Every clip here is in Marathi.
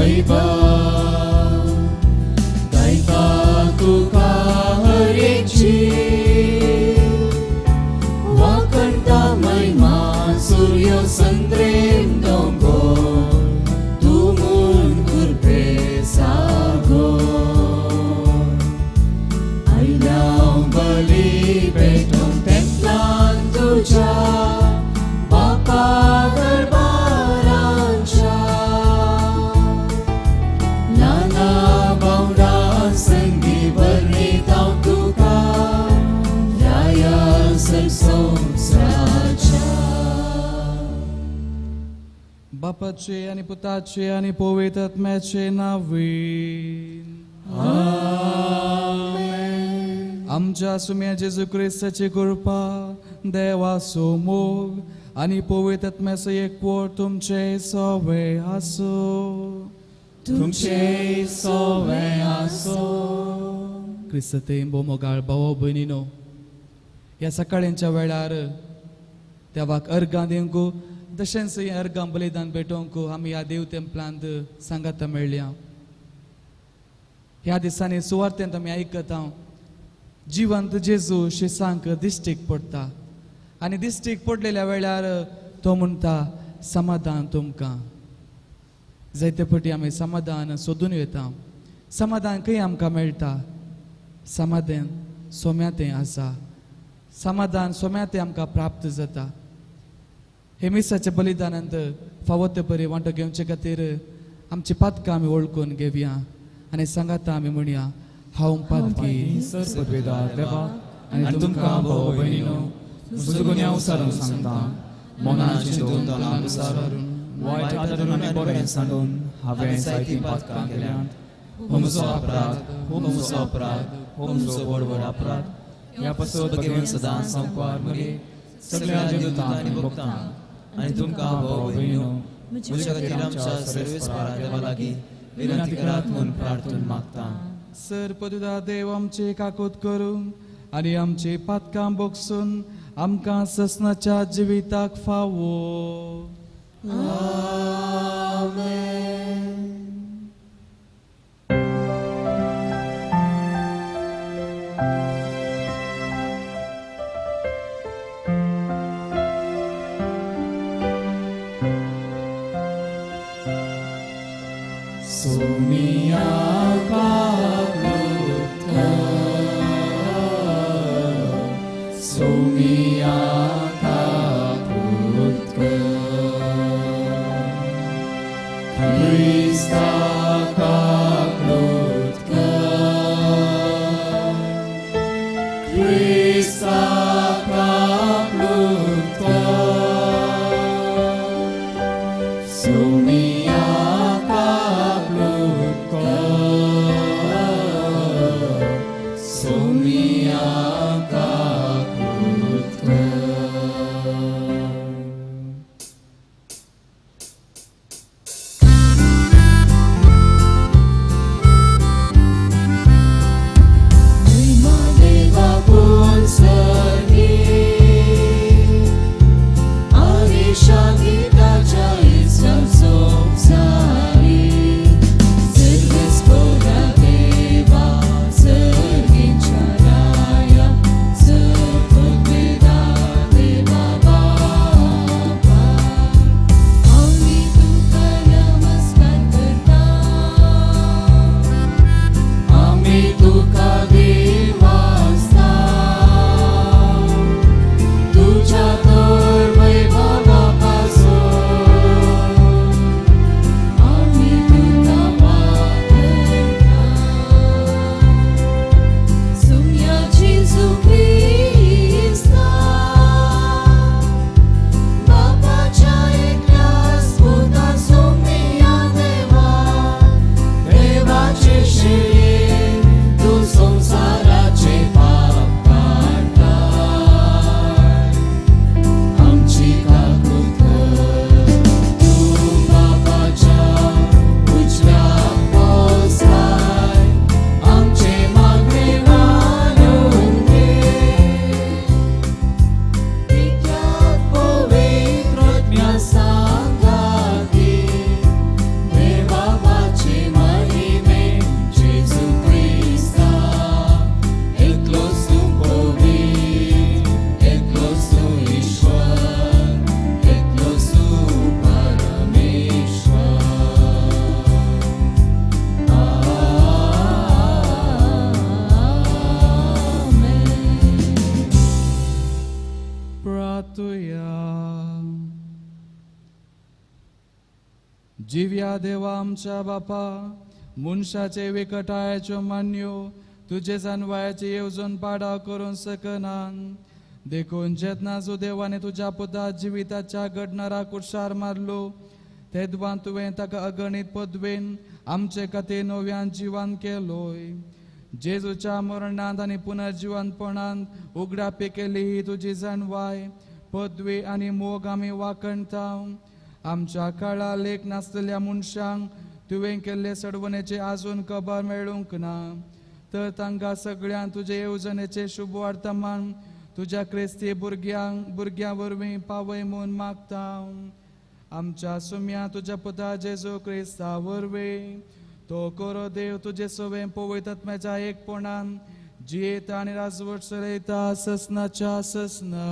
वैभव गायता तुका हर एक जीव वाकणटा महिमा सूर्य संद्रेम दोंगोर तूं मून कुर्बे सागोर आयल्या बली भेटोन तेंपलान तुज्या बापा दरबारांच्या नाना भावंडां संगी बरनीत हांव तुका ह्या संवसाराच्या. बापाचे आणि पुताचे आणि पवित्र आत्म्याचे नावीन आमेन. आमच्या सुम्या जेजू ख्रिस्ताची कृपा देवाचो मोग आणि पवित्र आत्म्याचो एकवट तुमचे सवे आसो. तुमचे सवे आसो. क्रिस्ते मोगाळ भावो भयणीनो, ह्या सकाळच्या वेळार देवाक अर्गां दिवंक तशेंच अर्गां बलिदान भेटोवंक आमी ह्या देव तेंपलांत सांगाता मेळ्ळ्या. ह्या दिसांनी सुवार्थेंत आमी आयकता जिवंत जेजू शिसांक दिश्टीक पडटा आनी दिश्टीक पडलेल्या वेळार तो म्हणटा समाधान तुमकां. जायते फावटी आमी समाधान सोदून येता. समाधान खंय आमकां मेळटा? समाधान सोम्यातें आसा. समाधान सोम्यातें आमकां प्राप्त जाता. हे मिसाच्या बलिदानांत फावो ते परी वांटो घेवचे खातीर आमची पातकां आमी वळखून घेवया आनी सांगाता आमी म्हणया हांव पातकी सर्ववेदार देवा आनी तुमकां भाव भयणीनो म्हजो गुन्यांव विचारून सांगता. मनाचें दोन तोंडां विचारून वायट आदरून आनी बरें सांडून हांवें जायतीं पातकां केल्यांत. हो म्हजो अपराध, हो म्हजो अपराध, हो म्हजो व्हड अपराध. ह्या पासत घेवन सदांच सांगपार मगे सगळ्या देवतां आनी भक्तां आनी तुमकां भाव भयणीनो म्हज्या खातीर आमच्या सर्वेस्परा देवा लागीं विनंती करात म्हूण प्रार्थना मागता. सर पदुदा देव आमचे काकूत करून आनी आमची पातकां बोगसून आमकां ससनाच्या जिविताक फावो. आमेन. सोमिया काकूतकर, सोमिया काकूतकर. जिव्या देवा आमच्या बापा मनशाचे विकटायच्यो मान्यो तुझे जानवायाचे येवजून पाडाव करून सकनान देखून जेतना जो देवाने तुझ्या पुता जिविताच्या घडणारा कुशार मारलो तेदवान तुवें ताका अगणित पदवेन आमचे खातीर नव्यान जिवान केलोय. जेजूच्या मरणांत आनी पुनर्जिवनपणांत उगडापी केली ही तुजी जाणवाय पदवी आनी मोग आमी वाखणटा. आमच्या काळा लेख नासलेल्या मनशांक तुवें केल्ले सडवणेचे आजून खबर मेळूंक ना, तर तांकां सगळ्यांक तुजे येवजणेचे शुभ वर्तमान तुज्या क्रिस्ती भुरग्यां वरवीं पावय म्हूण मागता. आमच्या सुम्या तुज्या पुता जेजू क्रिस्ता वरवीं तो कोरो देव तुजे सवें पवित्र आत्म्याच्या एकपणान जियेता आनी राजवट चलयता ससनाच्या ससना.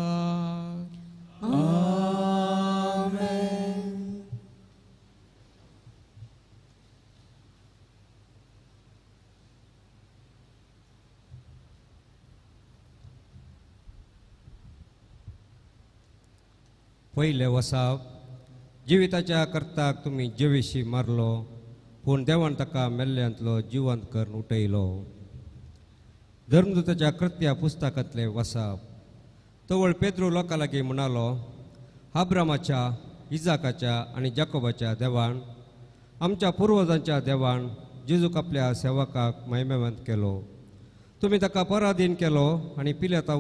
पयले वसाप जिविताच्या करताक तुमी जेविशी मारलो पूण देवान ताका मेल्ल्यांतलो जिवंत करून उठयलो. धर्मदूताच्या कृत्या पुस्तकांतले वसाप तवळ पेद्रू लोकां लागीं म्हणालो, अब्रामाच्या इजाकाच्या आनी जाकोबाच्या देवान आमच्या पुर्वजांच्या देवान जेजूक आपल्या सेवकाक महिमेवंत केलो. तुमी ताका पराधीन केलो आनी पिलाता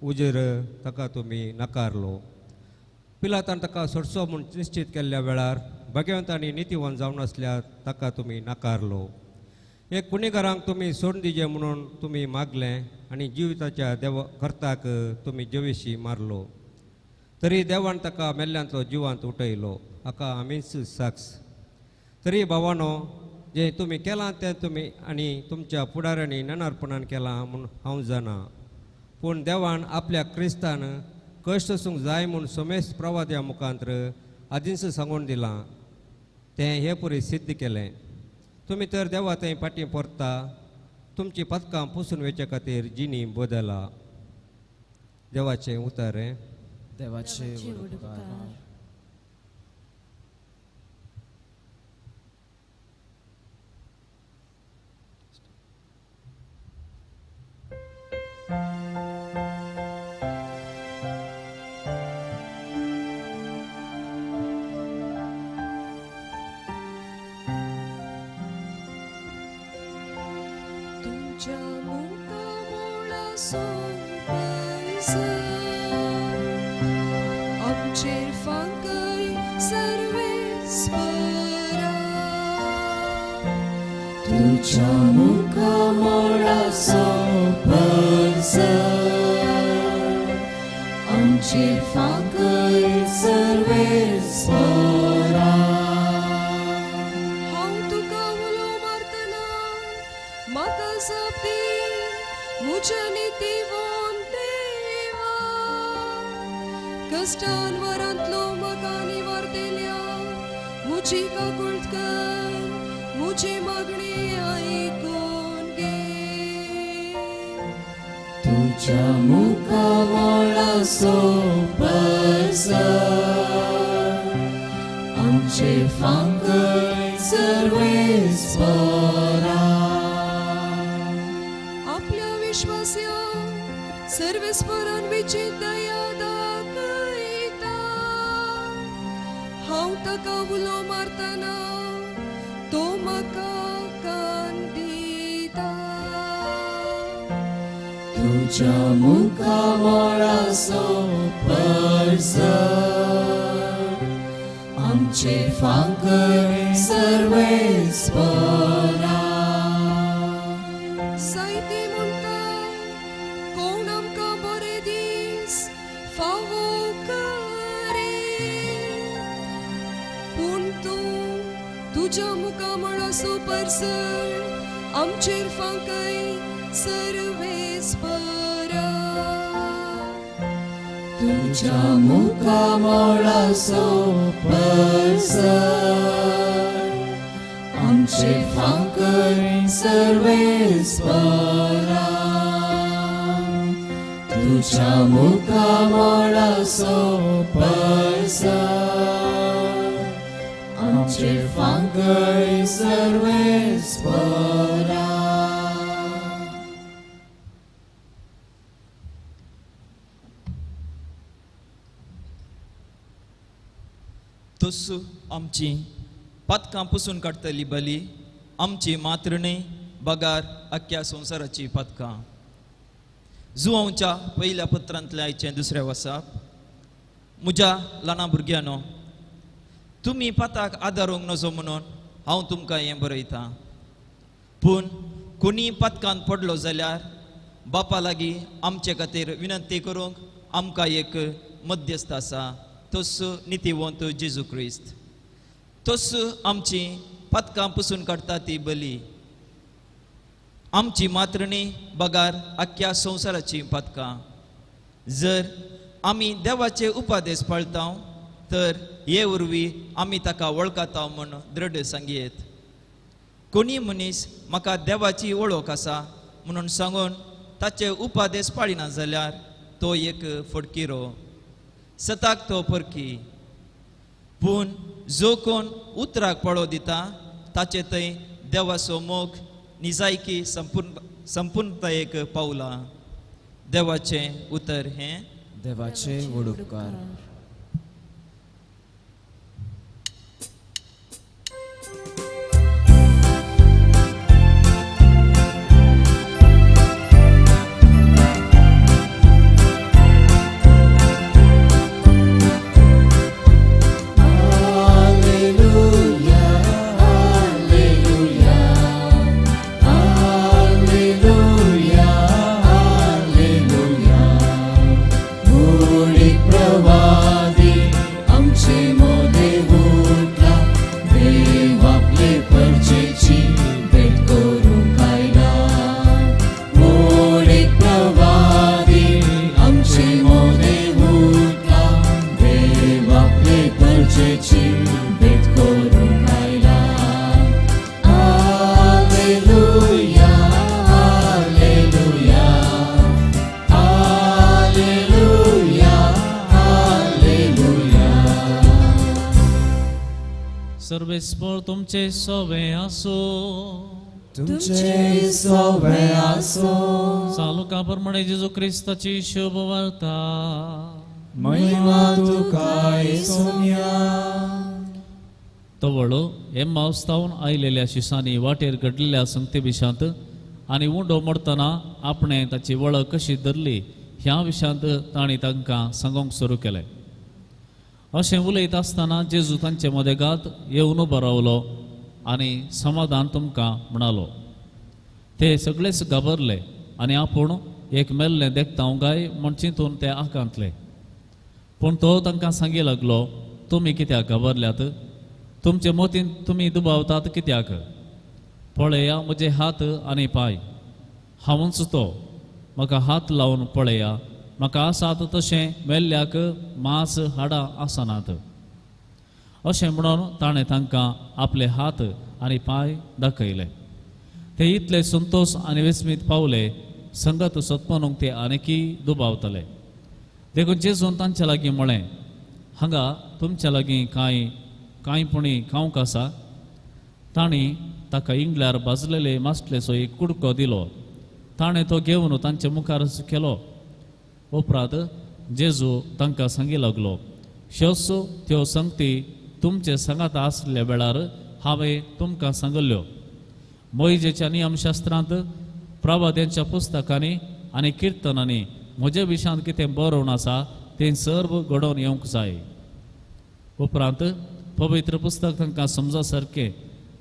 उजेर ताका तुमी नाकारलो. पिलातान ताका सोडचो म्हूण निश्चित केल्ल्या वेळार भगवंत आनी नितीवान जावन आसल्यार ताका तुमी नाकारलो. एक गुन्हेगारांक तुमी सोडून दिजे म्हणून तुमी मागलें आनी जिविताच्या करताक तुमी जेविशी मारलो. तरी देवान ताका मेल्ल्यांतलो जिवांत उठयलो. हाका आमीच साक्ष. तरी भावानो, जे तुमी केलां तें तुमी आनी तुमच्या फुडाऱ्यांनी ननारपणान केलां म्हूण हांव जाणा. पूण देवान आपल्या क्रिस्तान कश्ट सूंक जाय म्हूण सोमेश प्रवाद्या मुखांतर आदींच सांगून दिलां. तें हे परी सिद्ध केलें. तुमी तर देवा थंय फाटीं परता तुमची पदकां पुसून वेचे खातीर जिणी बदला. देवाचें उतर. देवाचे आमचेर फांकय सर्वेस्परा तुझ्या मुखामोळाचो परसर आमचेर फांकय सर्वेस्परा. हांव तुका उलो मारतना म्हाका जाप दी म्हज्या नितीवान देवा. कश्टान वरांतलो म्हाका निवारतेल्या म्हजी काकुळट कर, म्हजी मागणी आयकून घे. तुझ्या मुखामोळाचो परसर आमचेर फांकय सर्वेस्परा. आपल्या विश्वास्या सर्वेस्परान विचित दया दाखयता. हांव ताका उलो मारतना तो म्हाका कान दिता. तुझ्या मुखामोळाचो परसर आमचेर फांकय सर्वेस्परा. साहित्य म्हणटा कोण आमकां बरे दीस फावो करे. पूण तूं तुज्या मुखामोळाचो परसर आमचेर फांकय सर्वेस्परा. तुझ्या मुखामोळाचो परसर आमचेर फांकय सर्वेस्परा. तुझ्या मुखामोळाचो परसर आमचे फांकय सर्वेस्परा. तोसू आमची पदकां पुसून काडटली बली, आमची मात्रणी बगार अख्ख्या संवसाराची पदकां. जुआंच्या पयल्या पत्रांतले आयचें दुसरें वसाप. म्हज्या ल्हाना भुरग्यानो, तुमी पताक आदारूंक नजो म्हणून हांव तुमकां हें बरयतां. पूण कोणी पदकांत पडलो जाल्यार बापा लागीं आमचे खातीर विनंती करूंक आमकां एक मध्यस्थ आसा, तोच नितीवंत जेजू क्रिस्त. तोच आमची पदकां पुसून काडटा ती बली, आमची मात्रणी बगार अख्ख्या संवसाराची पदकां. जर आमी देवाचे उपादेश पाळटा तर हे वरवीं आमी ताका वळखता म्हूण दृढ सांगयेत. कोणी मनीस म्हाका देवाची वळख आसा म्हणून सांगून ताचे उपादेश पाळिना जाल्यार तो एक फडकिरो, सताक तो परकी. पूण जो कोण उतराक पळो दिता ताचे थंय देवाचो मोग निजायकी संपूर्णतायेक पावला. देवाचें उतर हें. देवाचे वडुपकार. सर्वेस्पर तुमचे सोवे आसो. तुमचे सोवे आसो. चालुका प्रमाणे जेजू क्रिस्ताची शुभ वार्ता. महिमा तुका येसुया. तवळ एम्माउस्तावन आयलेल्या शिसांनी वाटेर घडलेल्या संगते विशांत आनी उंडो मोडतना आपणे ताची वळख कशी धरली ह्या विशांत तांणी तांकां सांगूंक सुरू केलें. अशें उलयत आसतना जेजू तांचे मदेगांत येवन उबो रावलो आनी समाधान तुमकां म्हणालो. ते सगळेच घाबरले आनी आपूण एक मेल्लें देखतां गाय म्हण चिंतून ते आकांतले. पूण तो तांकां सांगी लागलो, तुमी कित्याक घाबरल्यात? तुमचे मोतीन तुमी दुबावतात कित्याक? पळया म्हजे हात आनी पांय, हांवूच तो. म्हाका हात लावन पळया. म्हाका आसात तशें मेल्ल्याक मांस हाडां आसनात. अशें म्हणून ताणें तांकां आपले हात आनी पांय दाखयले. ते इतले संतोश आनी विस्मीत पावले, संगत सोदपणूक ते आनिकी दुबावतले. देखून जेजून तांच्या लागीं म्हळें, हांगा तुमच्या लागीं कांयपुणी खावंक आसा. तांणी ताका इंगल्यार भाजलेले मासलेचो एक कुडको दिलो. ताणें तो घेवन तांच्या मुखार केलो. उपरांत जेजू तांकां सांगी लागलो, ह्योच त्यो संगती तुमचे सांगात आसल्या वेळार हांवें तुमकां सांगल्यो. मोइजेच्या नियमशास्त्रांत, प्रवाद्यांच्या पुस्तकांनी आनी किर्तनांनी म्हजे विशांत कितें बरोवन आसा तें सर्व घडोवन येवंक जाय. उपरांत पवित्र पुस्तक तांकां समजा सारकें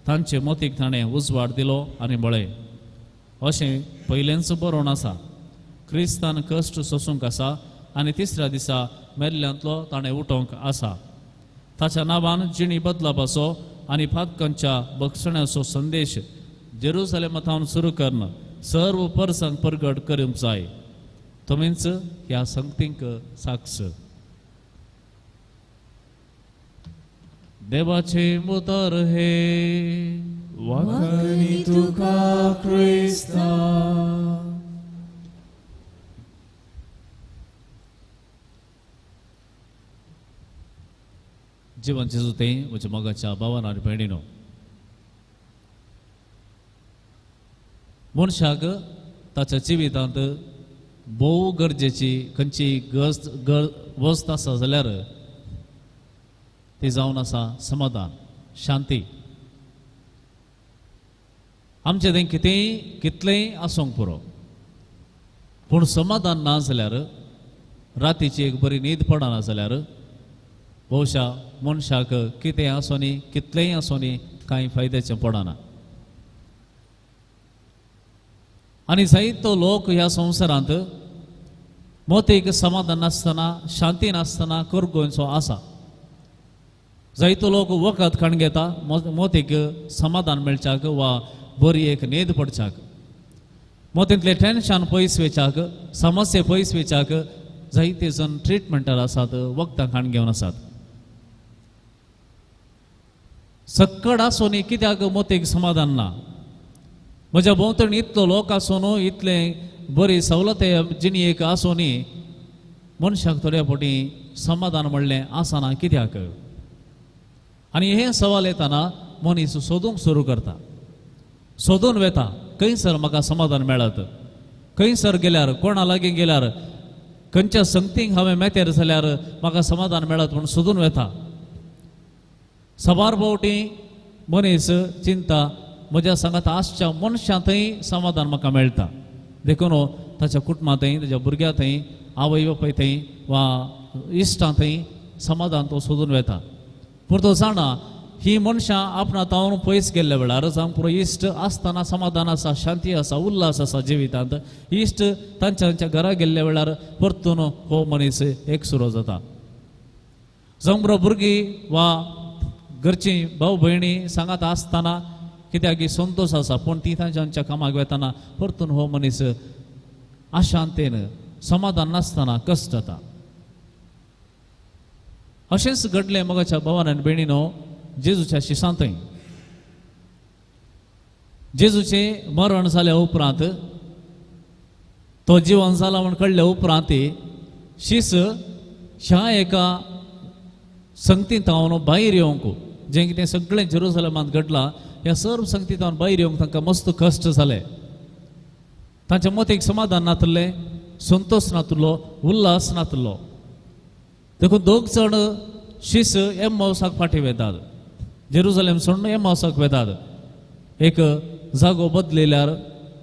तांचे मोतीक ताणें उजवाड दिलो आनी म्हळें, अशें पयलेंच बरोवन आसा. क्रिस्तान कश्ट सोसूंक आसा आनी तिसऱ्या दिसा मेल्ल्यांतलो ताणें उठोवंक आसा. ताच्या नांवान जिणी बदलापाचो आनी पातकांच्या बक्षण्याचो संदेश जेरुसलेमांतावन सुरू करन सर्व परसांक परगट करूंक जाय. तुमीच ह्या संगतींक साक्ष. देवाचे मुतार हे. वखणी तुका क्रिस्ता. जिवन जेजू ते म्हज्या मोगाच्या भावान आनी भयणीनो, मनशाक ताच्या जिवितांत भोव गरजेची खंयची वस्त आसा जाल्यार ती जावन आसा समाधान, शांती. आमचे थंय कितलेंय आसूंक पुरो, पूण समाधान ना जाल्यार, रातीची एक बरी न्हीद पडना जाल्यार भोवशा मनशाक कितें आसोनी कितलेंय आसोनी कांय फायद्याचें पडना. आनी जायतो लोक ह्या संवसारांत मोतीक समाधान नासतना, शांती नासतना करगोंयचो आसा. जायतो लोक वखद खाण घेता मोतीक समाधान मेळच्याक वा बरी एक न्हीद पडच्याक. मोतींतले टेन्शन पयस वेचाक, समस्या पयस वेचाक जायते जण ट्रिटमेंटार आसात, वखदां खाण घेवन आसात. सक्कड आसोनी कित्याक मोतीक समाधान ना? म्हज्या भोंवतणी इतलो लोक आसून, इतले बरी सवलते जिणेक आसोनी मनशाक थोड्या फावटी समाधान म्हणलें आसना कित्याक? आनी हे सवाल येताना मनीस सोदूंक सुरू करता, सोदून वेता खंयसर म्हाका समाधान मेळत, खंयसर गेल्यार, कोणा लागीं गेल्यार, खंयच्या संगतीक हांवें मेतेर जाल्यार म्हाका समाधान मेळत म्हूण सोदून वेता. सबार फावटी मनीस चिंता म्हज्या सांगात आसच्या मनशांतय समाधान म्हाका मेळटा, देखून ताच्या कुटुंबांतय, ताच्या भुरग्यांतय, आवय बापायतय वा इश्टांतय समाधान तो सोदून वेता. पूण तो जाणा ही मनशां आपणा तावन पयस गेल्ल्या वेळार जावं पुरो इश्ट आसतना समाधान आसा, शांती आसा, उल्हास आसा जिवितांत. इश्ट तांच्या घरा गेल्ल्या वेळार परतून हो मनीस एकसुरो जाता. जावं पुरो भुरगीं वा घरची भाऊ भयणी सांगात आसतना कित्याक संतोश आसा, पूण ती तांच्या कामाक वेताना परतून हो मनीस अशांतेन समाधान नासतना कश्ट जाता. अशेंच घडलें मोगाच्या भावान आनी भयणीनो जेजूच्या शिसांतय. जेजूचें मरण जाल्या उपरांत, तो जिवन जाला म्हूण कळ्ळ्या उपरांत शिस ह्या एका संगतींत हांव भायर येवंक, जें कितें सगळें जेरुसलेमांत घडलां, ह्या सर्व संगतींत हांव भायर येवंक तांकां मस्त कश्ट जाले. तांच्या मतीक समाधान नातलें, संतोष नातलो, उल्हास नातलो. देखून दोग जण शिस एम्मावसाक फाटीं वेतात, जेरुसलेम सोडून एम्मावसाक वेतात. एक जागो बदलिल्यार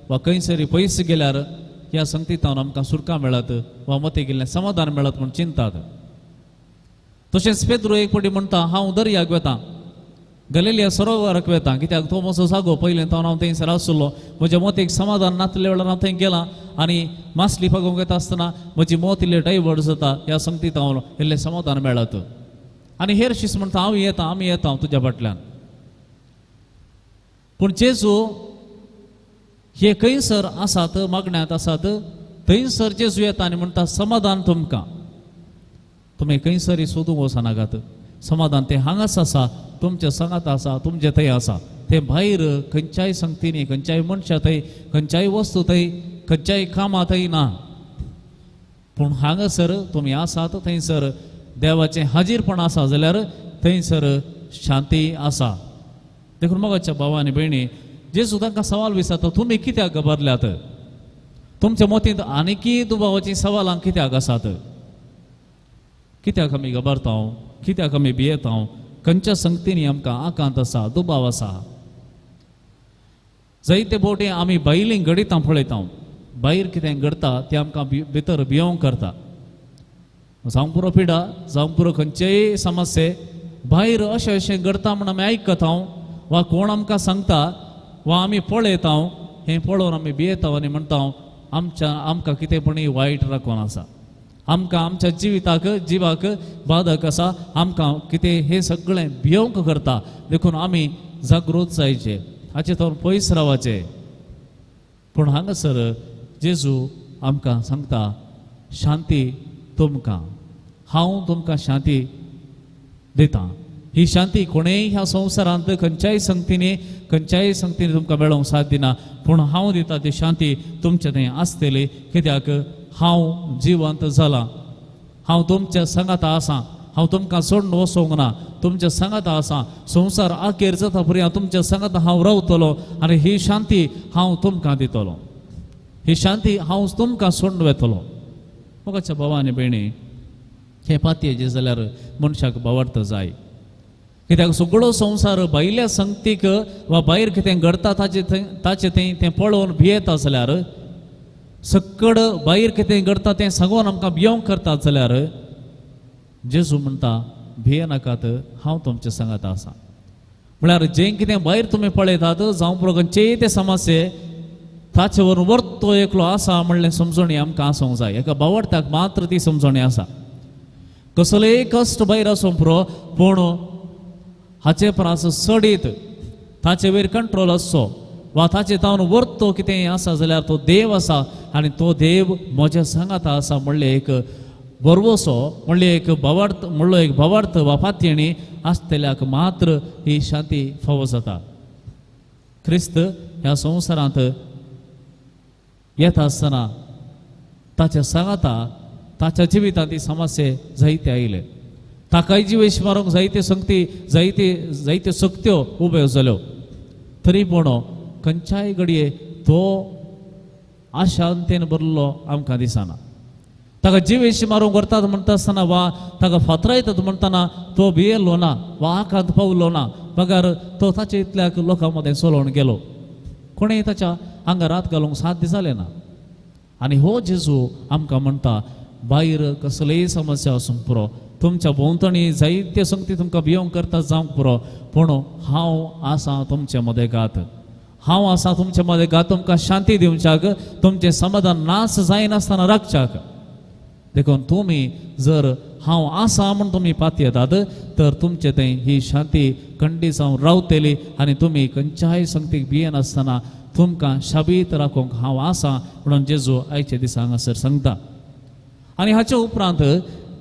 वा खंयसरी पयस गेल्यार ह्या संगतींत आमकां सुटका मेळत वा मतीक गेल्लें समाधान मेळत म्हूण चिंतात. तशेंच पेद्रो एक फावटी म्हणटा, हांव दर्याक वेतां, गलिलिया सरोवराक वेतां, कित्याक तो म्हजो जागो पयलें तो हांव थंयसर आसलो. म्हज्या मोतीक समाधान नातल्या वेळार हांव थंय गेलां आनी मासली फगोवंक येता आसतना म्हजी मोत इल्ली डायवर्ट जाता, ह्या संगतींत हांव इल्लें समाधान मेळत. आनी हेर शिस म्हणटा, हांव येतां, आमी येता तुज्या फाटल्यान. पूण जेजू हे खंयसर आसात, मागण्यांत आसात, थंयसर जेजू येता आनी म्हणटा, समाधान तुमकां. तुमी खंयसरी सोदूंक वचनाकात, समाधान तें हांगाच आसा, तुमच्या सांगात आसा, तुमचे थंय आसा. तें भायर खंयच्याय संगतींनी, खंयच्याय मनशा थंय, खंयच्याय वस्तू थंय, खंयच्याय कामां थंय ना. पूण हांगासर तुमी आसात, थंयसर देवाचें हाजीरपण आसा जाल्यार थंयसर शांती आसा. देखून मोगाच्या भावा आनी भयणी, जेजू तांकां सवाल विचारता, तुमी कित्याक घाबरल्यात? तुमच्या मतींत आनिकूय दुबावाचीं सवालां कित्याक आसात? कित्याक आमी घाबरता? कित्याक आमी भियेता? खंयच्या संगतींनी आमकां आकांत आसा, दुबाव आसा? जायते फावटी आमी भायलीं घडितां पळयता, भायर कितें घडटा तें आमकां भितर भियोंक करता. जावं पुरो पिडा, जावं पुरो खंयचेय समस्ये भायर अशें अशें घडटा म्हूण आमी आयकता वा कोण आमकां सांगता वा आमी पळयता, हें पळोवन आमी भियेता आनी म्हणटा, आमकां कितें पूण वायट राखून आसा, आमकां आमच्या जिवाक बाधक आसा, आमकां कितें हें सगळें भियोंक करता. देखून आमी जागृत जायचे, हाचे तोर पयस रावचे. पूण हांगासर जेजू आमकां सांगता, शांती तुमकां, हांव तुमकां शांती दितां. ही शांती कोणेय ह्या संवसारांत खंयच्याय संगतींनी तुमकां मेळोवंक साथ दिना, पूण हांव दिता ती शांती तुमचे थंय आसतली. कित्याक हांव जिवंत जालां, हांव तुमच्या सांगाता आसां, हांव तुमकां सोडून वचोंक ना, तुमच्या सांगात आसा, संवसार आखेर जाता पर्यंत तुमच्या सांगात हांव रावतलो आनी ही शांती हांव तुमकां दितलो, ही शांती हांव तुमकां सोडून वेतलो. मोगाच्या भावा आनी भयणी, हे पातयेचे जाल्यार मनशाक बावडत जाय. कित्याक सगळो संवसार भायल्या संगतीक वा भायर कितें घडटा ताचे तें पळोवन भियेता जाल्यार, सक्कड भायर कितें घडटा तें सांगून आमकां भियोंक करतात जाल्यार जेजू म्हणटा भियेनाकात, हांव तुमचे सांगात आसा. म्हळ्यार जें कितें भायर तुमी पळयतात जावं पुरो खंयचेय ते समस्ये ताचे वरून वर्तो एकलो आसा म्हणलें समजणी आमकां आसूंक जाय. एका बावडत्याक मात्र ती समजणी आसा. कसलेय कश्ट भायर आसूं पुरो, पूण हाचे प्रास सडीत ताचे वयर कंट्रोल आसचो वा ताचे तावन वर्तो कितेंय आसा जाल्यार तो देव आसा आनी तो देव म्हज्या सांगात आसा म्हणलें एक बरवसो, म्हणलें एक भावार्थ वा पातयणी आसतल्याक मात्र ही शांती फावो जाता. क्रिस्त ह्या संवसारांत येता आसतना ताच्या सांगाता ताच्या जिवितांत ती समस्ये जायते आयले. ताकाय जिवेश मारूंक जायत्यो संगती जायत्यो सक्त्यो उब्यो जाल्यो. तरी पूण खंयच्याय घडये तो आशांतेन भरलो आमकां दिसना. ताका जिवेश मारूंक व्हरतात म्हणटा आसतना वा ताका फातरायतात म्हणटना तो भियेल्लो ना वा आकांत पावलो ना. पगार तो ताचे इतल्याक लोकां मदें चलोवन गेलो. कोणेंय ताच्या आंगार हात घालूंक साध्य जालें ना. आनी हो जेजू आमकां म्हणटा भायर कसलेय समस्या आसूं पुरो, तुमच्या भोंवतणी जायत्यो संगती तुमकां भियोंक करता जावंक पुरो, पूण हांव आसा तुमचे मदें घात, हांव आसा तुमचे मदें घात तुमकां शांती दिवच्याक, तुमचें समाधान नाश जायनासतना राखच्याक. देखून तुमी जर हांव आसा म्हूण तुमी पातयेतात तर तुमचे थंय ही शांती खंडी जावन रावतली आनी तुमी खंयच्याय संगतीक भियेनासतना तुमकां शाबीत राखूंक हांव आसा म्हणून जेजू आयचे दिसा हांगासर सांगता. आनी हाचे उपरांत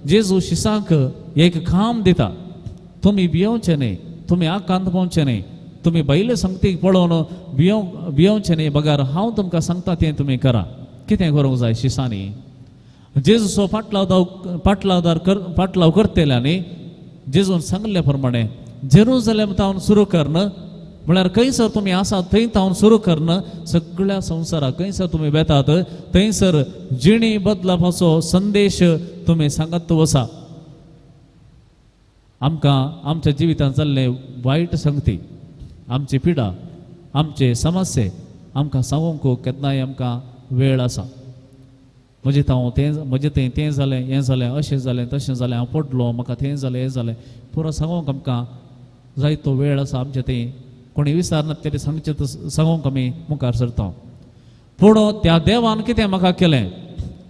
जेजू शिसांक एक खाम दिता. तुमी भियोवचे न्ही, तुमी आकांत पावचे न्ही, तुमी भायले संगतीक पळोवन भियोवचे न्ही. बगार हांव तुमकां सांगता तें तुमी करा. कितें करूंक जाय शिसांनी? जेजूचो पाटलाव करतल्यांनी जेजून सांगले प्रमाणे जेरुसलेम तावन सुरू करन, म्हळ्यार खंयसर तुमी आसात थंय तावन सुरू करन, सगळ्या संवसाराक खंयसर तुमी वेतात थंयसर जिणी बदलापाचो संदेश तुमी सांगत वसा. आमकां आमच्या जिवितांत जाल्ले वायट संगती, आमची पिडा, आमचे समस्ये आमकां सांगूंक केन्नाय आमकां वेळ आसा. म्हजें तें जालें, हें जालें, अशें जालें, तशें जालें, हांव पडलो, म्हाका तें जालें, हें जालें, पुरो सांगूंक आमकां जायतो वेळ आसा. आमचें तें कोणी विचारनात तरी सांगूंक आमी मुखार सरता. पूण त्या देवान कितें म्हाका केलें,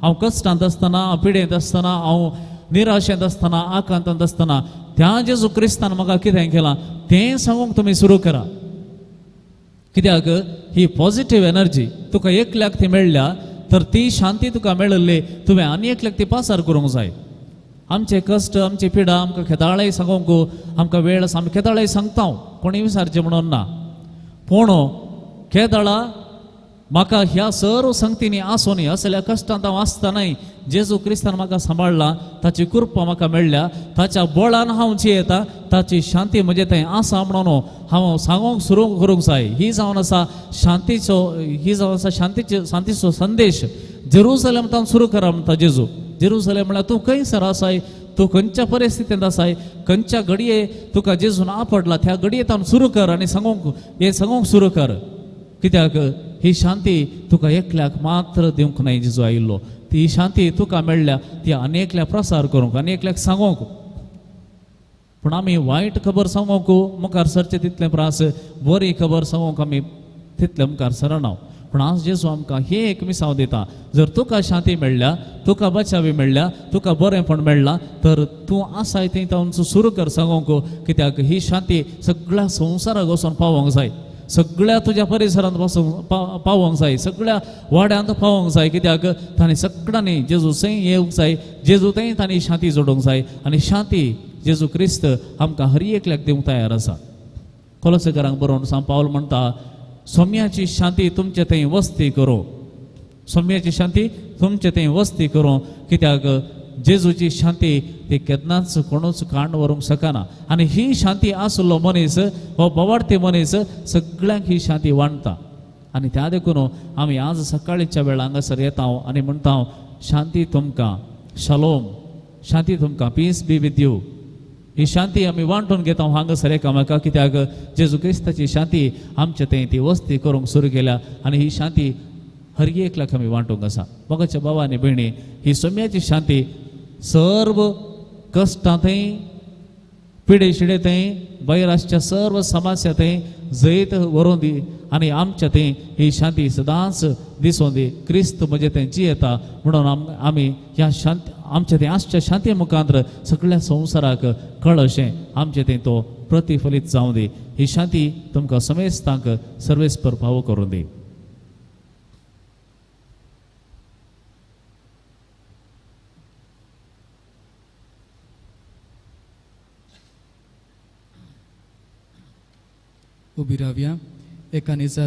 हांव कश्टांत आसतना, हांव पिडेंत आसतना, हांव निराशेंत आसतना, आकांतांत आसतना त्या जेजू क्रिस्तान म्हाका कितें केलां तें सांगूंक तुमी सुरू करा. कित्याक ही पॉझिटिव्ह एनर्जी तुका एकल्याक ती मेळ्ळ्या तर ती शांती तुका मेळिल्ली तुवें आनी एकल्याक ती पासार करूंक जाय. आमचे कश्ट, आमची पिडा आमकां केदाळय सांगूंक आमकां वेळ आसा, आमी केदाळय सांगता, कोणी विचारचें म्हणून ना. पूण केदाळा म्हाका ह्या सर्व संगतींनी आसूं असल्या कश्टांत हांव आसतनाय जेजू क्रिस्तान म्हाका सांबाळ्ळा, ताची कृपा म्हाका मेळ्ळ्या, ताच्या बळान हांव जियेता, ताची शांती म्हजे थंय आसा म्हणून हांव सांगूंक सुरू करूंक जाय. ही जावन आसा शांतीचो संदेश. जेरुसलेम तावन सुरू करा म्हणटा जेजू. जेरुसलेम म्हळ्यार तूं खंयसर आसाय, तूं खंयच्या परिस्थितींत आसाय, खंयच्या घडये तुका जेजून आपडला त्या घडये तावन सुरू कर आनी सांगूंक सुरू कर. कित्याक ही शांती तुका एकल्याक मात्र दिवंक न्हय. जेजू आयिल्लो ती शांती तुका मेळ्ळ्या ती आनेकल्याक प्रसार करूंक, आनेकल्याक सांगूंक. पूण आमी वायट खबर सांगूंक मुखार सरचे तितलें प्रास, बरी खबर सांगूंक आमी तितले मुखार सरना. पूण आज जेजू आमकां ही एक मिसाव दिता. जर तुका शांती मेळ्ळ्या, तुका बचावी मेळ्ळ्या, तुका बरेंपण मेळ्ळां तर तूं आसाय थंय तावन सुरू कर सांगूंक. कित्याक ही शांती सगळ्या संवसाराक वचून पावोंक जाय, सगळ्या तुज्या परिसरांत पावोंक जाय, सगळ्या वाड्यांत पावोंक जाय. कित्याक तांणी सगळ्यांनी जेजू थंय येवंक जाय, जेजू थंय तांणी शांती जोडूंक जाय. आनी शांती जेजू क्रिस्त आमकां हर एकल्याक दिवंक तयार आसा. कोलोसेकारांक बरोवन सांग पावल म्हणटा, सौम्याची शांती तुमचे थंय वस्ती करूं, सौम्याची शांती तुमचे थंय वस्ती करूं. कित्याक जेजूची शांती ती केन्नाच कोणूच काण व्हरूंक शकना आनी ही शांती आसलो मनीस हो बोवाडते मनीस सगळ्यांक ही शांती वांडटा आनी त्या देखून आमी आज सकाळीच्या वेळा हांगासर येता आनी म्हणटा शांती तुमकां शालोम शांती तुमकां पीस बी विथ यू ही शांती आमी वांटून घेता हांगासर एकामेकाक कित्याक जेजू क्रिस्ताची शांती आमचे थंय ती वस्ती करूंक सुरू केल्या आनी ही शांती हर एकल्याक आमी वांटूंक आसा मोगाच्या भावा आनी भयणी ही सोम्याची शांती सर्व कश्टां थंय पिडे शिडे थंय भायर आसच्या सर्व समस्या थंय जैत व्हरून दी आनी आमच्या थंय ही शांती सदांच दिसून दी क्रिस्त म्हणजे थंय जियेता म्हणून आमी ह्या शांती आमच्या थंय आसच्या शांती मुखांतर सगळ्या संवसाराक कळ अशें आमचे थंय तो प्रतिफलीत जावं दी ही शांती तुमकां समेस्तांक सर्वेस्पर फावो करून दी. उबी रावया एकानीचा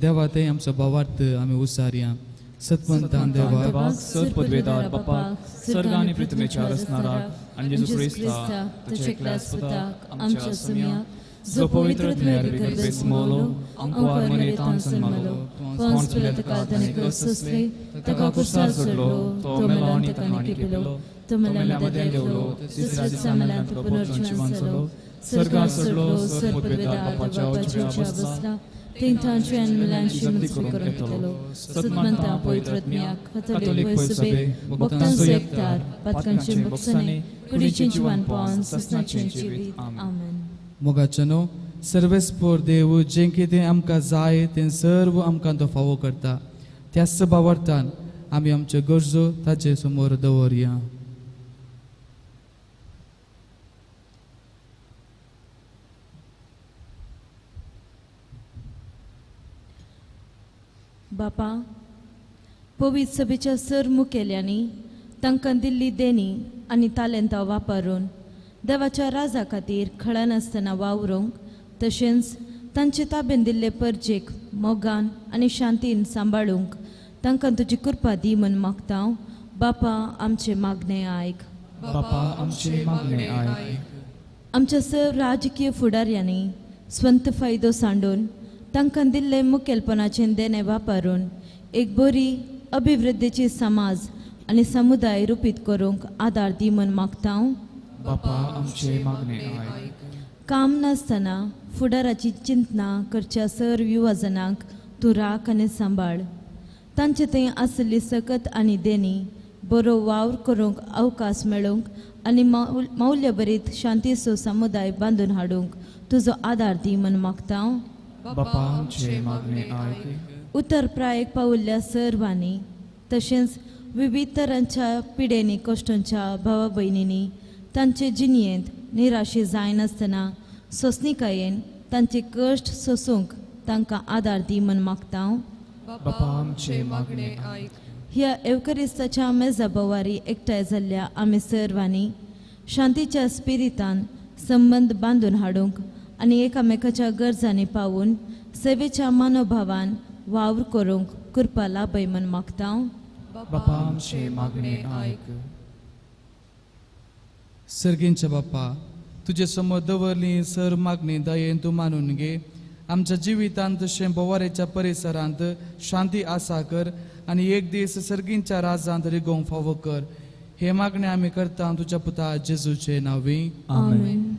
देवा थंय आमचो भावार्थ आमी उसारया सतवंतान देवा सत्पदवेदार बापाक सर्ग आनी पृथ्वीच्या रचणाराक आनी जेजू क्रिस्ता तुझे एकल्याच पुताक आमच्या सुम्याक जो पवित्र गर्भे मोलो अंकुआर मने तांसन malo पोंस पिलात कातने क्रसले तका कुसार सोडलो तो मेलो आनी ताकानी केलो तो मेल्यामध्ये देवलो तिसऱ्या दिसा मेल्यात पुनर्जीवन जालो सर्गार सोडलो सत्पदवेदार बापाच्या उजव्या बसला Tintanci în milanci nu sfârșitelo, sătmânta poitratmiac, catolic poisabe, boctan sectar, patcancin boxane, curicinci pon, sasnacinci vit. Amen. मोगाचनो सर्वेस्पोर देव जें कितें आमकां जाय तें सर्व आमकां तो फावो करता त्याच भावार्थान आमी आमच्यो गरजो ताचे समोर दवरया. बापा पवित्र सभेच्या सर मुखेल्यांनी तांकां दिल्ली देणी आनी तालेंतां वापरून देवाच्या राजा खातीर खळा नासतना वावरूंक तशेंच तांचे ताब्यान दिल्ले परजेक मोगान आनी शांतीन सांबाळूंक तांकां तुजी कृपा दी म्हूण मागता. बापा आमचे मागणे आयक. बापा आमचे मागणे आयक. आमच्या सर्व राजकीय फुडाऱ्यांनी स्वंत फायदो सांडून तांकां दिल्ले मुखेलपणाचें देणे वापरून एक बरी अभिवृद्धीची समाज आनी समुदाय रुपीत करूंक आदार दी म्हूण मागता. बापा आमचे मागणे आयक. काम नासतना फुडाराची चिंतना करच्या सर्व युवजनांक तूं राख आनी सांबाळ. तांचे थंय आसली सकत आनी देणी बरो वावर करूंक अवकाश मेळूंक आनी मौल्यभरीत शांतीचो समुदाय बांदून हाडूंक तुजो आदार दी म्हूण मागता. बापा आमचे मागणे आयक. उत्तर प्रायेक पावुल्ल्या सर्वांनी तशेंच विविध तरांच्या पिडेनी कश्टांच्या भावा भयणींनी तांचे जिणयेंत निराशे जायनासतना सोंसणिकायेन तांचे कश्ट सोसूंक तांकां आदार दी म्हूण मागता. बापा आमचे मागणे आयक. ह्या एवकरिस्ताच्या मेजा बोवारी एकठांय जाल्ल्या आमी सर्वांनी शांतीच्या स्पिरितान संबंद बांदून हाडूंक आनी एकामेकाच्या गरजांनी पावून सेवेच्या मनोभावान वावर करूंक कृपा लाभय म्हूण मागता. बापा आमचे मागणे आयक. सर्गींच्या बाप्पा तुजे समोर दवरली सर मागणी दयेन तूं मानून घे. आमच्या जिवितांत तशें बोवारेच्या परिसरांत शांती आसा कर आनी एक दीस सर्गींच्या राजांत रिगोवंक फावो कर. हे मागणे आमी करता तुज्या पुता जेजूचे नांवी. आमेन.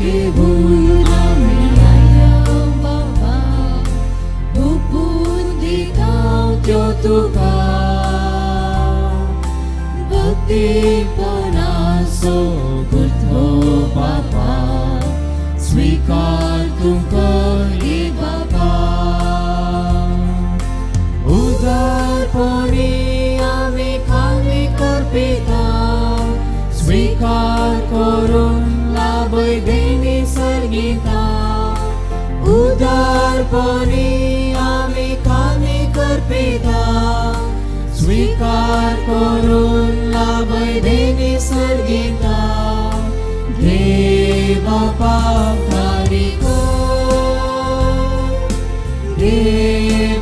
Que buna miaya baba bubundi kau jotuka bhakti panaso gurtho baba स्वीकार तुमको ही बाबा उदारपणी आम्ही खाली करपिता स्वीकार करून लाभय देणी सर्गिता उदारपणी आम्ही खाली करपिता स्वीकार करून लाभय देणी सर्गिता घे बापा कानिको घे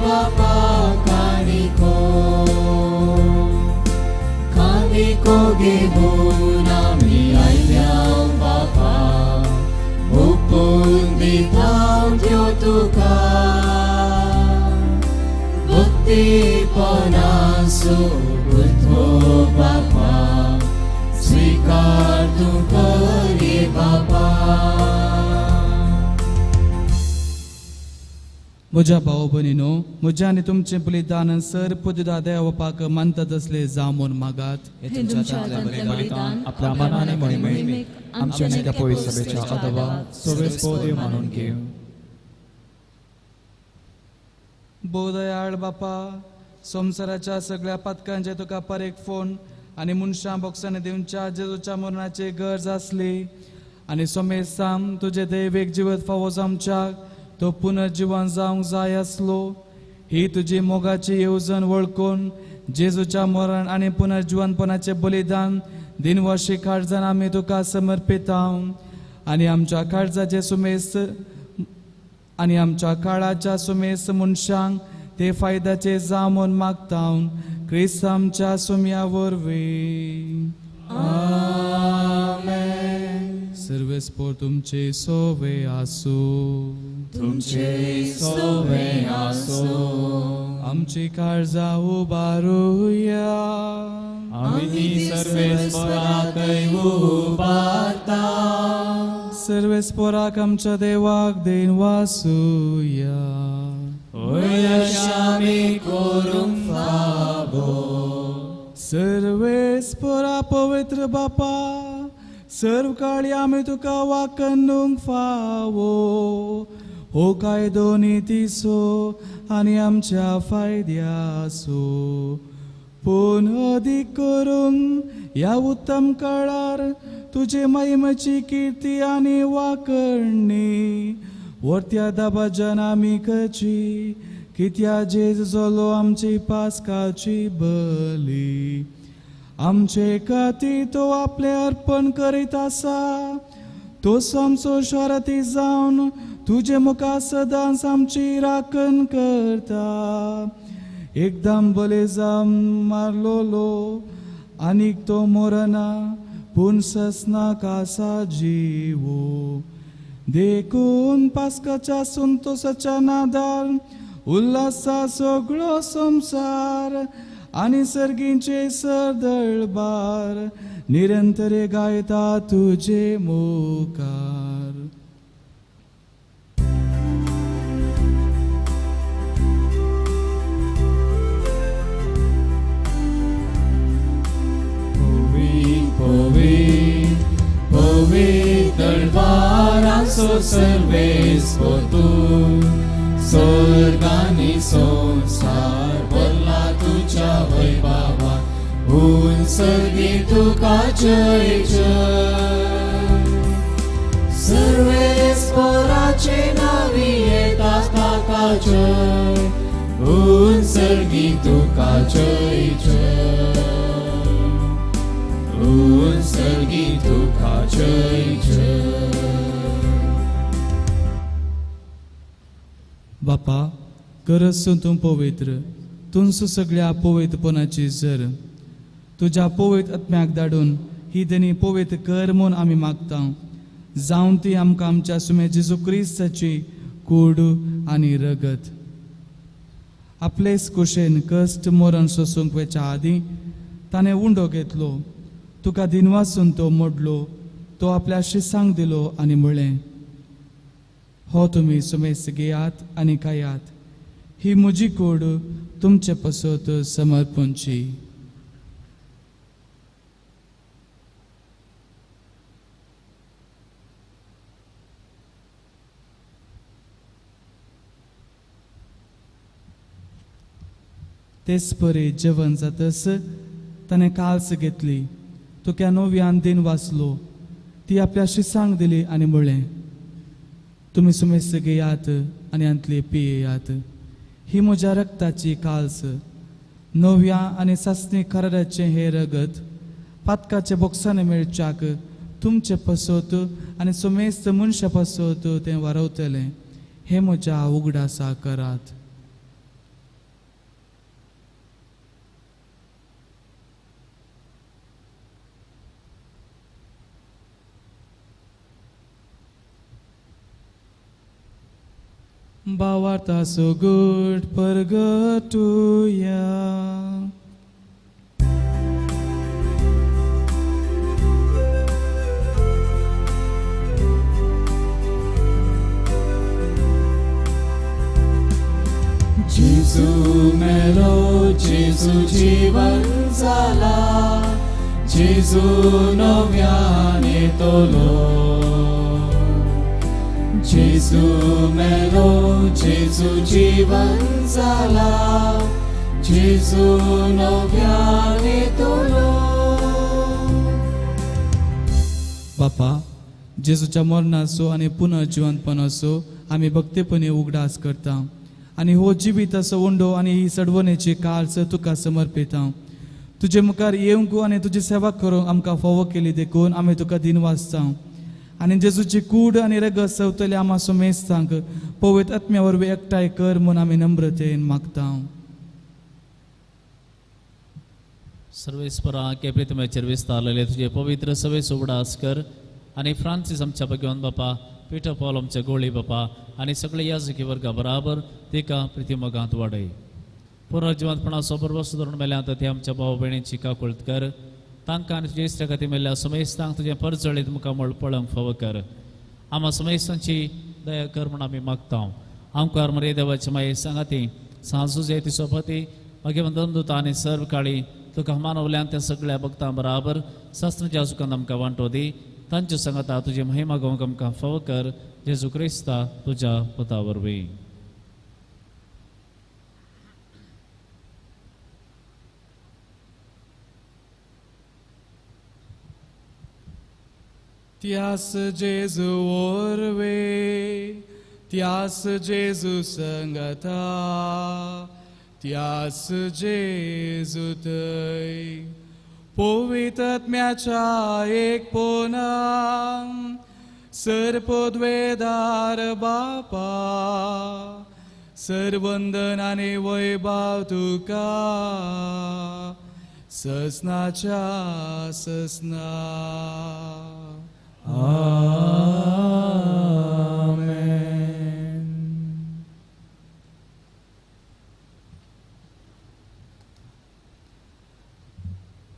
बापा कानिको कानिको घेऊन आम्ही आयल्या बापा ओपून दितां त्यो तुका भक्तीपणासो बुद्धो बापा स्वीकार तू करी बापा. म्हज्या भाव भयणीनो, म्हजें आनी तुमचें बलिदान सर पुदिदा देवपाक मानतात असले जावून मागात. हे तुमच्या हातांतलें बलिदान आपल्या मनाने मोहिमेक आमच्या नेत्या पवित्र सभेच्या अदवा सोबेस्पोदीव मानून घेव. बोदयाळ बापा, संवसाराच्या सगळ्या पातकांचे तुका पारेक फोन आनी मनशां बोक्सांनी दिवच्या जेजूच्या मरणाची गरज आसली आनी सोमेसाम तुजे दैवेक जिवत फावो जावच्याक तो पुनर्जीवन जावंक जाय आसलो. ही तुजी मोगाची येवजण वळखून जेजूच्या मरण आनी पुनर्जीवनपणाचे बलिदान दिनवर्षी काळजान आमी तुका समर्पिता आनी आमच्या काळजाचे सुमेस आनी आमच्या काळाच्या सुमेस मनशांक ते फायद्याचे जावून मागता क्रिस्त आमच्या सुम्या वरवीं. सर्वेस्पोर तुमचे सोवे आसूं. तुमचे सोवे आसूं. आमची काळजा उबारुया. आमी सर्वेस्पराकय उबारता. सर्वेस्पोराक आमच्या देवाक देन वासुया. आमी करूंक फावो. सर्वेस्पोरा पवित्र बापा, सर्व काळी आमी तुका वाकणूंक फावो. हो कायदो नितीसो आनी आमच्या फायद्यासो. पूण अदीक करून ह्या उत्तम काळार तुजे महिमेची कीर्ती आनी वाकणणी वर्त्या दाबाजान आमी करची. कित्या जेज जोलो आमची पासकाची बली. आमचे खातीर तो आपले अर्पण करीत आसा. तो आमचो शाराती जावन तुजे मुखार सदांच आमची राखण करता. एकदम बले जावन मारलोलो आनीक तो मरना पूण ससनाक आसा जिवो. देखून पास्काच्या संतोषाच्या नादार उल्हासा सगळो संसार आनी सर्गींचे सरदळबार निरंतरे गायता तुजे मुखार. दळबारांचो सर्वेस्पो तूं. स्वर्गानी संसार भरला तुज्या वैभवान. ऊन सर्गी तुका जय जय. सर्वेस्पराचे नावी येता ताका जय. ऊन सर्गी तुका जय जय. ऊन सर्गी तुका जय जय. बापा, गरज तूं पवित्र, तुमचो सगळ्या पवित्रपणाची जर तुज्या पवित्र आत्म्याक धाडून ही देणी पवित्र कर म्हूण आमी मागता. जावं ती आमकां आमच्या सुमे जेजू क्रिस्ताची कूड आनी रगत. आपलेच कुशेन कश्ट मरण सोसूंक वेच्या आदीं ताणें उंडो घेतलो. तुका दिनवासून तो मोडलो. तो आपल्या शिसांक दिलो आनी म्हळें, हो तुमी सुमेस घेयात आनी खायात. ही म्हजी कूड तुमचे पसत समर्पणची. तेच परी जेवण जातस ताणें काल्स घेतली. तो त्या नव्यान दिन वाचलो. ती आपल्या शिसांक दिली आनी म्हळें, तुमी सुमेस घेयात आनी अंतले पियेयात. ही म्हज्या रक्ताची काल्स नव्या आनी सासणी कराराचे हे रगत पातकाचे बोक्साने मेळच्याक तुमचे पसोत आनी सुमेस्त मनशा पसोत ते वारवतले हे म्हज्या उगडासा करात. Bawarta so good pergetuya. जेजू मेलो जेजू जीवन जाला जेजू नव्याने येतलो जेजू मेलो जेजू जीवन जाला जेजू नव्याने येतलो. बापा जेजूच्या मरणाचो आनी पुनर्जिवंतपण असो आमी भक्तीपणे उगडास करता आनी हो जिवीत असो उंडो आनी ही सडवणेची काळच तुका समर्पिता. तुजे मुखार येवंक आनी तुजी सेवा करूंक आमकां फावो केली देखून आमी तुका दिन वाचता आनी जेजूची कूड आनी रगत सवतले आमा सुमेस्तांक पवित्र आत्म्या वरवीं एकठांय कर म्हूण आमी नम्रतेन मागता. सर्वेस्परा के प्रितमेचेर विस्तारलेले तुझे पवित्र सवे उगडास कर आनी फ्रांसीस आमच्या भगवान बापा पीटर पॉल आमच्या गोळी बापा आनी सगळे याजकी वर्गा बराबर तिका प्रितीमगांत वाडय. पुनर्जिवंतपणाचो बरोबर धरून मेल्यांत ते आमच्या भाव भयणींची काकुळट कर तांकां आनी तुजे इश्टा खातीर मेल्ल्या सुमेस्तांक तुजें परजळीत मुखामळ पळोवंक फावो कर. आम्हा सुमेस्तांची दया कर म्हूण आमी मागता. आमकां मरे देवाची माये सांगाती सांजूज येती सोबती मागीर दोन आनी सर्व काळी तुका मानवल्यान त्या सगळ्या भक्तां बराबर शास्त्राच्या सुखांत आमकां वांटो दी. तांच्या सांगाता तुजी महिमा गोवंक आमकां फावो कर जेजू क्रिस्ता तुज्या पुता वरवीं. त्यास जेजू ओरवे त्यास जेजू संगता त्यास जेजू थंय पवित्र आत्म्याच्या एक पोना सर्वोद्वेदार बापा सर्वंदन आनी वैभव तुका ससनाच्या ससना.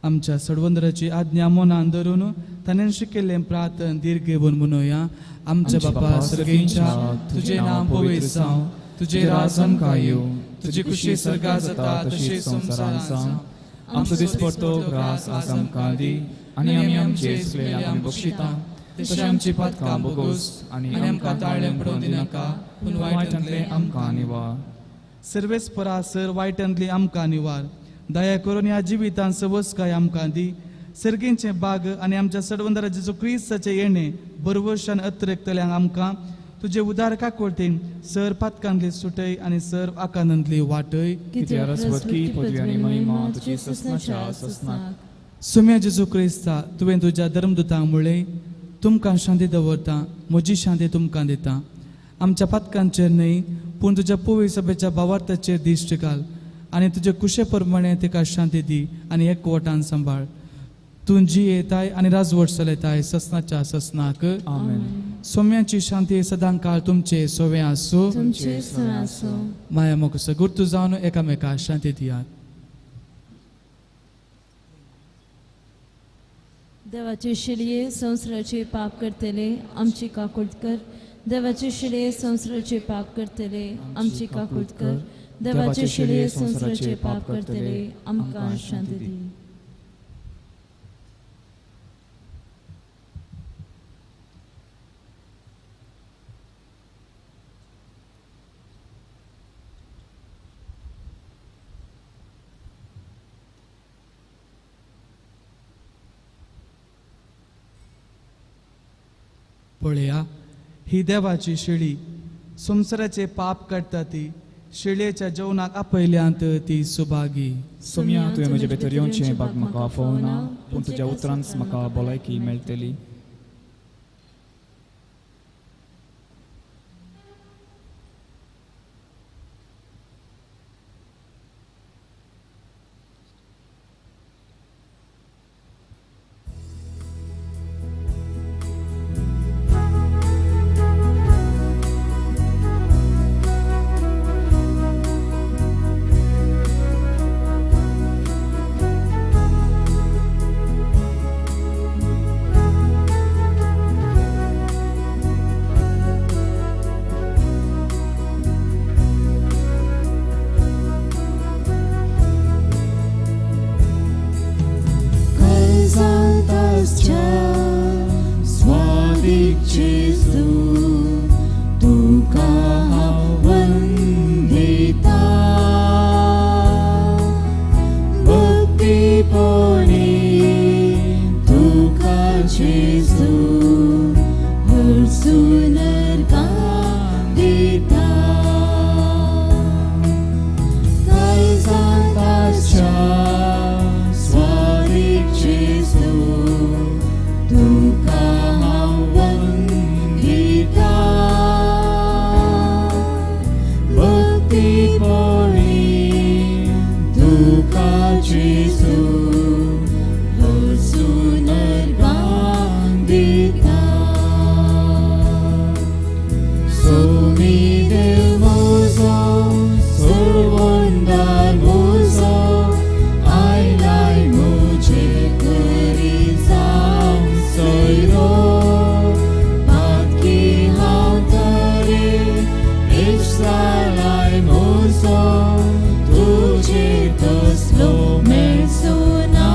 आमच्या सडवंदराची आज्ञा मनान धरून ताणें शिकयल्लें प्रार्थन दीर्घ घेवन म्हणुया. आमच्या बापा सर्गेच्या तुझे नाम पवित्र जावं तुझे राज आमकां येवं तुजी खुशी सर्गा जाता तशी संवसारांत जावं. आमचो दिसपडटो ग्रास आज आमकां दी आनी आमी आमचे चुकलेल्यांक आमी बक्षिता तशें आमची पातकां बोगूस आनी आमकां ताळ्ळें पडोवं दिनाका पूण वायटांतले आमकां निवार. सर्वेस्परा सर वायटांतली आमकां निवार. दया करून ह्या जिवितांत सवस्काय आमकां दी. सर्गेंचे बाग आनी आमच्या सडवंदरा जेजू क्रिस्ताचे येणे बरवशान अत्रेकतल्यांक आमकां तुजे उदार काकोळतेन सर पातकांतली सुटय आनी सर आकांतांतली वाटय. कित्याक रसवतकी पदवी आनी महिमा तुजी ससनाच्या ससनाक. सुम्या जेजू क्रिस्ता तुवें तुज्या धर्मदुतांक म्हणलें तुमकां शांती दवरता म्हजी शांती तुमकां दिता. आमच्या पातकांचेर न्हय पूण तुज्या पवित्र सभेच्या भावार्थाचेर दिश्ट घाल आनी तुजे कुशे प्रमाणे तिका शांती दी आनी एकवटान सांबाळ. तूं जी येताय आनी राजवट चलयताय ससनाच्या ससनाक. सोम्याची शांती सदां काळ तुमचे सोवे आसूं. माया मोग गुर्तू जावन एकामेकाक शांती दियात. देवाचे शिलये संवसाराचे पाप करतले आमची काकुळट कर. देवाचे शिलये संवसाराचे पाप करतले आमची काकुळट कर. देवाचे शिलये संवसाराचे पाप करतले आमकां शांती दी. पळया ही देवाची शिळी संवसाराचे पाप काडटा ती शिळयेच्या जेवणाक आपयल्यांत ती सुभागी. सुम्या तुवें म्हजे भितर येवचें बाग म्हाका आफवना, पूण तुज्या उतरांच म्हाका भलायकी मेळटली. स्वादिक जेजू तुका हांव वंदिता. भक्तीपोणी तुका जेजू हरसून नरकां दिता. काळजांत आसच्या स्वादिक जेजू तुका हांव वंदिता. भक्तीपोणी तुका जेजू हरसून नरकां दिता. सोमी देव म्हजो सोडवंदार म्हजो आयलाय म्हजे घरी जावं सोयरो. बाकी हांव तरी इश्ट जालाय म्हजो तुजेर तसलो मेळचो ना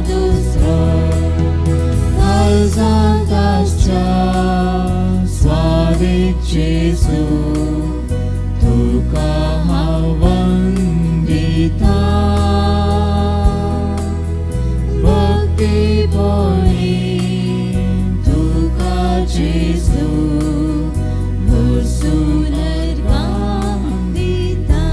दुसरो. काळजांत आसच्या स्वादिक जेजू तुका हांव वंदिता. भक्तीपोणी तुका जेजू हरसून नरकां दिता.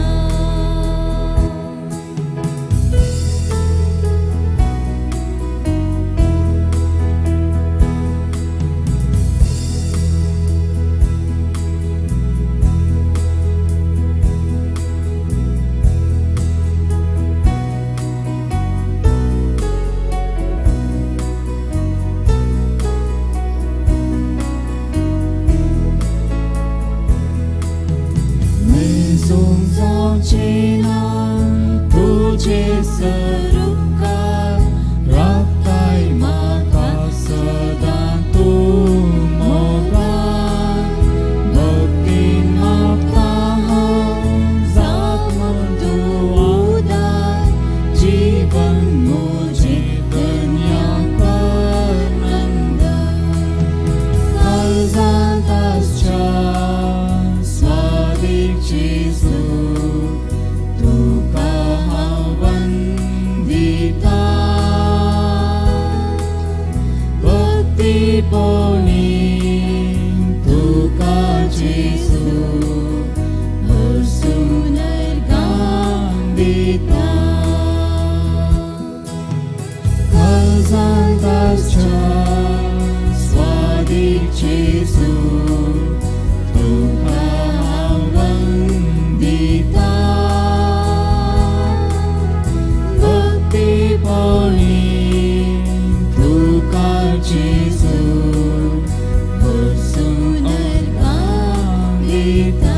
मेजून जावचेना तुजे सरुकार. राखताय म्हाका सदां तूं मोगान. भक्तीन मागता हांव जाप म्हूण तूं उदार. जीवन म्हजें धन्य कर नंदन. काळजांत आसच्या स्वादिक जेजू तुका हांव वंदिता. भक्तीपोणी तुका जेजू हरसून नरकां दिता. काळजांत आसच्या स्वादिक जेजू तुका हांव वंदिता. भक्तीपोणी तुका जेजू हरसून नरकां दिता.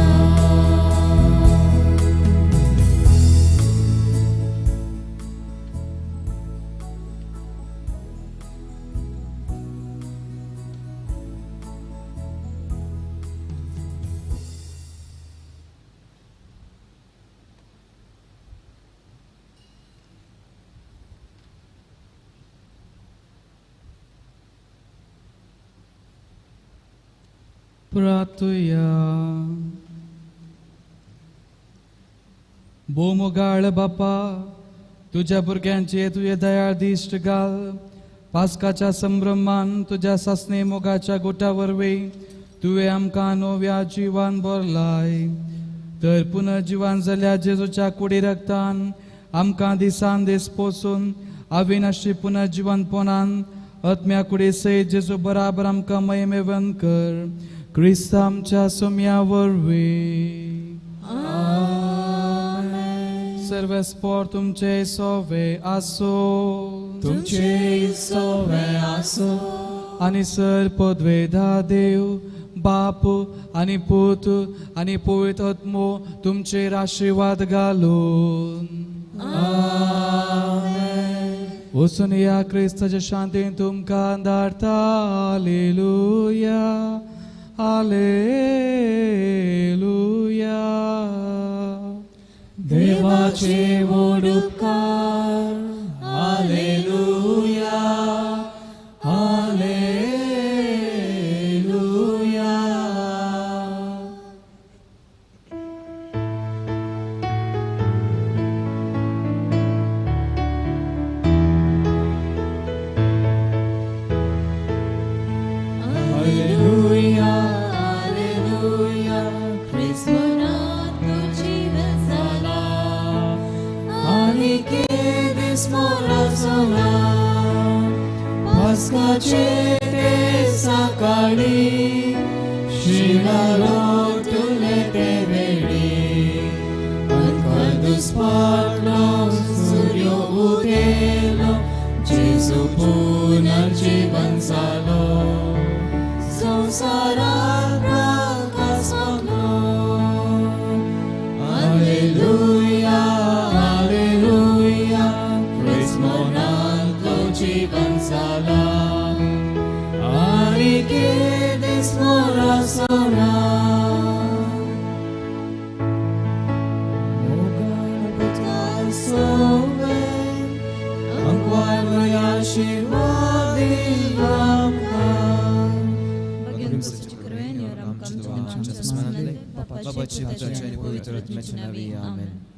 प्रार्थुया. भोवमोगाळ बापा, तुझ्या भुरग्यांचे तुझे दयाळ दिश्ट घाल. पास्काच्या संभ्रमान तुझ्या सासणे मोगाच्या गोटा वरवीं तुवें आमकां नव्या जिवान भरलाय. तर पुनर्जिवान जाल्या जेजूच्या कुडी रक्तान आमकां दिसान दीस पोसून अविनाशी पुनर्जिवनपणान आत्म्या कुडी सयत जेजू बराबर आमकां महिमेवन कर क्रिस्त आमच्या सुम्या वरवीं. सर्वस्पोर तुमचे सोवे आसो, तुमचे सोवे आसो, आनी सर पदवेदा देव बाप आनी पूत आनी पवित्र आत्मो तुमचेर आशीर्वाद घालून. वचून या क्रिस्ताच्या शांतीन तुमकां धाडटा. Hallelujah hallelujah. देवाचे व्हड उपकार. Hallelujah hallelujah. Hallelujah, hallelujah, Christmas जीवन झाला, आणि केदीस मोरा सोना, पास्काचे ते सकाळी, शिणारो तुले ते वेळी, अंकदूस पाडलो, सूर्य उदेलो, जेजू पुनर्जीवन जालो, संसारात प्रकाश मागलो. हालेलुया हालेलुया, ख्रिस्मोनांतलो जीवन जाला, आणि केदीस मोरा सोना. मोगाळ सोवे, अंकवाळ आशीर्वाद आमकां. बाबाची, पित्याची आणि पवित्र आत्म्याची नावे. आमेन.